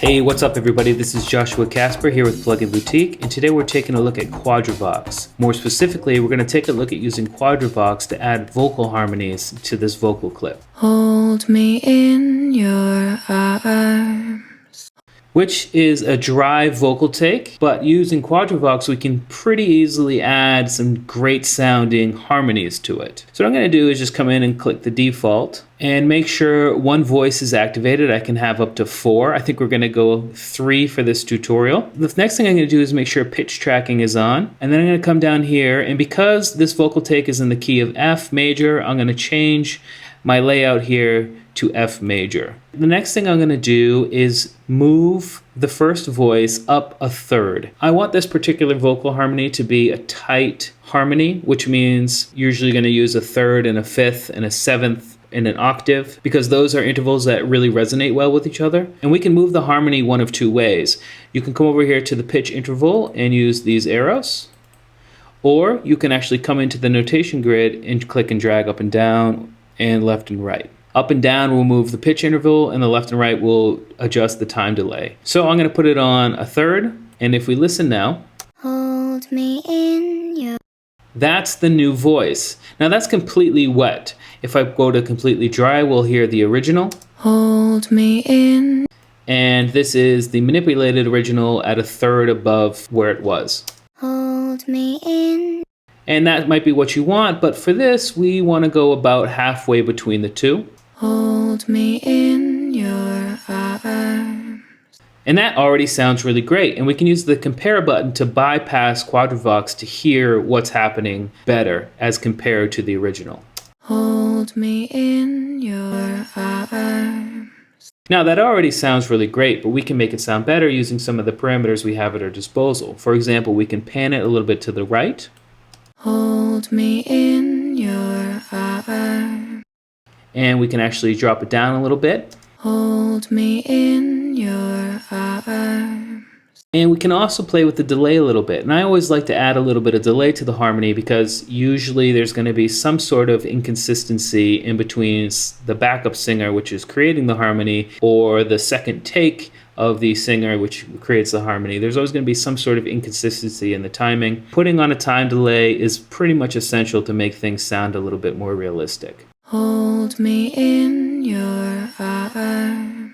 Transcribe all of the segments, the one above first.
Hey, what's up everybody? This is Joshua Casper here with Plugin Boutique, and today we're taking a look at Quadravox. More specifically, we're going to take a look at using Quadravox to add vocal harmonies to this vocal clip. Hold me in your arms. Which is a dry vocal take, but using Quadravox we can pretty easily add some great sounding harmonies to it. So what I'm going to do is just come in and click the default and make sure one voice is activated. I can have up to 4. I think we're going to go 3 for this tutorial. The next thing I'm going to do is make sure pitch tracking is on, and then I'm going to come down here, and because this vocal take is in the key of F major, I'm going to change my layout here to F major. The next thing I'm going to do is move the first voice up a third. I want this particular vocal harmony to be a tight harmony, which means usually going to use a third and a fifth and a seventh in an octave, because those are intervals that really resonate well with each other. And we can move the harmony one of 2 ways. You can come over here to the pitch interval and use these arrows, or you can actually come into the notation grid and click and drag up and down and left and right. Up and down will move the pitch interval, and the left and right will adjust the time delay. So I'm going to put it on a third, and if we listen now, Hold me in your... That's the new voice. Now that's completely wet. If I go to completely dry, we'll hear the original. Hold me in. And this is the manipulated original at a third above where it was. Hold me in. And that might be what you want, but for this, we want to go about halfway between the two. Hold me in your arms. And that already sounds really great. And we can use the compare button to bypass Quadravox to hear what's happening better as compared to the original. Hold me in your arms. Now that already sounds really great, but we can make it sound better using some of the parameters we have at our disposal. For example, we can pan it a little bit to the right. Hold me in your arms. And we can actually drop it down a little bit. Hold me in your arms. And we can also play with the delay a little bit. And I always like to add a little bit of delay to the harmony, because usually there's going to be some sort of inconsistency in between the backup singer, which is creating the harmony, or the second take of the singer, which creates the harmony. There's always going to be some sort of inconsistency in the timing. Putting on a time delay is pretty much essential to make things sound a little bit more realistic. Hold me in your arms.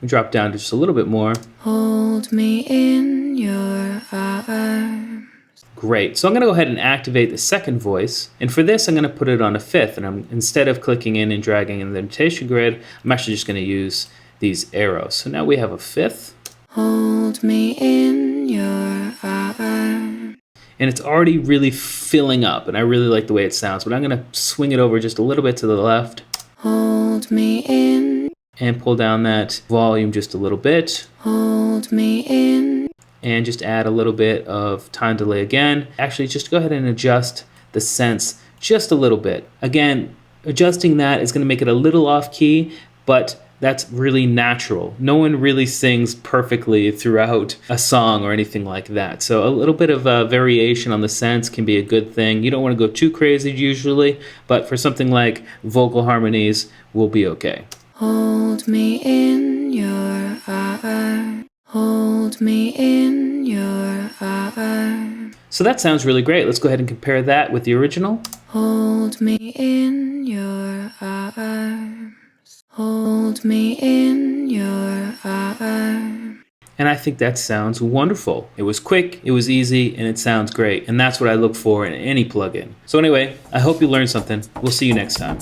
We drop down just a little bit more. Hold me in your arms. Great. So I'm going to go ahead and activate the second voice. And for this, I'm going to put it on a fifth. And instead of clicking in and dragging in the notation grid, I'm actually just going to use these arrows. So now we have a fifth. Hold me in your arms. And it's already really filling up, and I really like the way it sounds, but I'm going to swing it over just a little bit to the left. Hold me in. And pull down that volume just a little bit. Hold me in. And just add a little bit of time delay again. Actually, just go ahead and adjust the sense just a little bit. Again, adjusting that is going to make it a little off key, but that's really natural. No one really sings perfectly throughout a song or anything like that. So a little bit of variation on the sense can be a good thing. You don't want to go too crazy usually, but for something like vocal harmonies, we'll be okay. Hold me in your arms. Hold me in your arms. So that sounds really great. Let's go ahead and compare that with the original. Hold me in your arms. Hold me in your arms. And I think that sounds wonderful. It was quick, it was easy, and it sounds great. And that's what I look for in any plugin. So anyway, I hope you learned something. We'll see you next time.